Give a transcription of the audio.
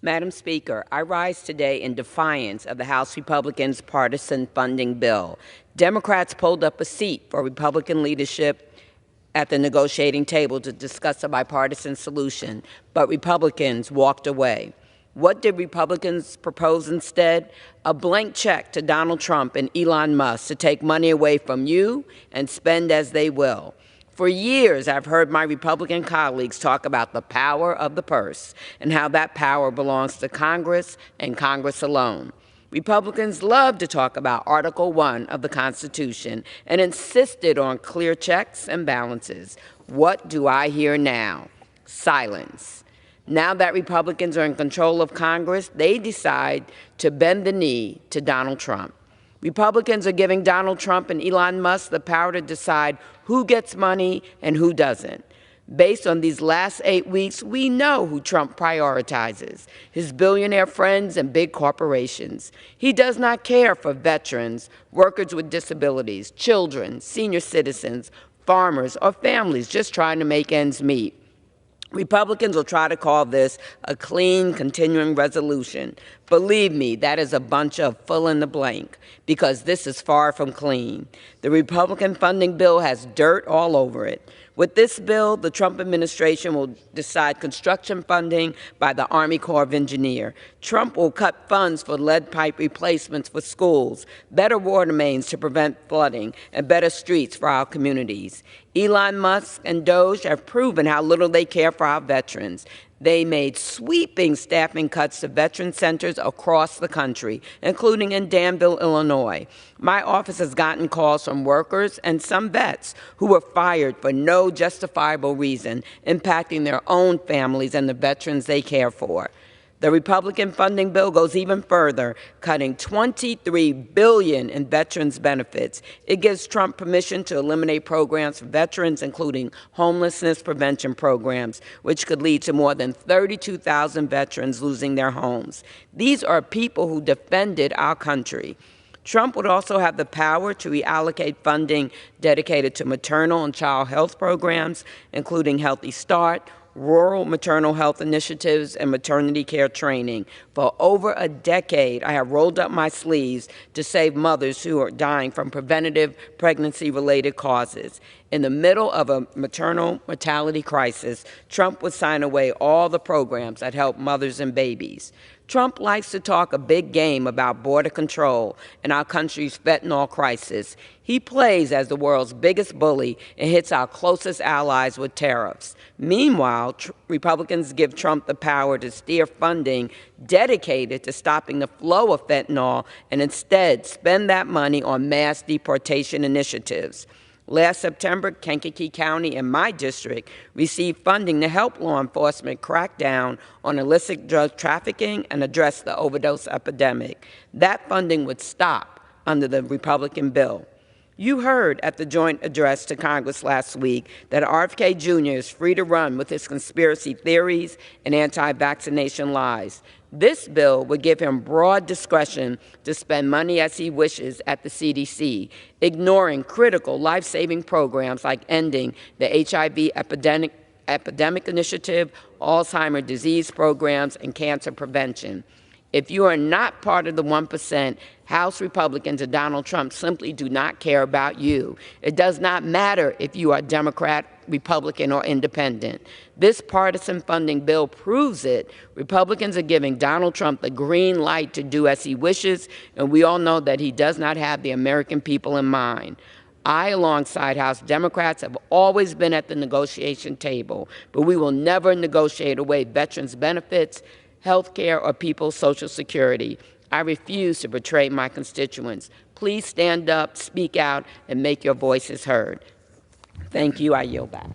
Madam Speaker, I rise today in defiance of the House Republicans' partisan funding bill. Democrats pulled up a seat for Republican leadership at the negotiating table to discuss a bipartisan solution, but Republicans walked away. What did Republicans propose instead? A blank check to Donald Trump and Elon Musk to take money away from you and spend as they will. For years, I've heard my Republican colleagues talk about the power of the purse and how that power belongs to Congress and Congress alone. Republicans love to talk about Article 1 of the Constitution and insisted on clear checks and balances. What do I hear now? Silence. Now that Republicans are in control of Congress, they decide to bend the knee to Donald Trump. Republicans are giving Donald Trump and Elon Musk the power to decide who gets money and who doesn't. Based on these last 8 weeks, we know who Trump prioritizes: his billionaire friends and big corporations. He does not care for veterans, workers with disabilities, children, senior citizens, farmers, or families just trying to make ends meet. Republicans will try to call this a clean, continuing resolution. Believe me, that is a bunch of fill in the blank, because this is far from clean. The Republican funding bill has dirt all over it. With this bill, the Trump administration will decide construction funding by the Army Corps of Engineers. Trump will cut funds for lead pipe replacements for schools, better water mains to prevent flooding, and better streets for our communities. Elon Musk and Doge have proven how little they care for our veterans. They made sweeping staffing cuts to veteran centers across the country, including in Danville, Illinois. My office has gotten calls from workers and some vets who were fired for no justifiable reason, impacting their own families and the veterans they care for. The Republican funding bill goes even further, cutting $23 billion in veterans' benefits. It gives Trump permission to eliminate programs for veterans, including homelessness prevention programs, which could lead to more than 32,000 veterans losing their homes. These are people who defended our country. Trump would also have the power to reallocate funding dedicated to maternal and child health programs, including Healthy Start, rural maternal health initiatives, and maternity care training. For over a decade, I have rolled up my sleeves to save mothers who are dying from preventative pregnancy-related causes. In the middle of a maternal mortality crisis, Trump would sign away all the programs that help mothers and babies. Trump likes to talk a big game about border control and our country's fentanyl crisis. He plays as the world's biggest bully and hits our closest allies with tariffs. Meanwhile, Republicans give Trump the power to steer funding dedicated to stopping the flow of fentanyl and instead spend that money on mass deportation initiatives. Last September, Kankakee County in my district received funding to help law enforcement crack down on illicit drug trafficking and address the overdose epidemic. That funding would stop under the Republican bill. You heard at the joint address to Congress last week that RFK Jr. is free to run with his conspiracy theories and anti-vaccination lies. This bill would give him broad discretion to spend money as he wishes at the CDC, ignoring critical life-saving programs like ending the HIV epidemic initiative, Alzheimer's disease programs, and cancer prevention. If you are not part of the 1%, House Republicans and Donald Trump simply do not care about you. It does not matter if you are Democrat, Republican, or Independent. This partisan funding bill proves it. Republicans are giving Donald Trump the green light to do as he wishes, and we all know that he does not have the American people in mind. I, alongside House Democrats, have always been at the negotiation table, but we will never negotiate away veterans' benefits, health care, or people's Social Security. I refuse to betray my constituents. Please stand up, speak out, and make your voices heard. Thank you. I yield back.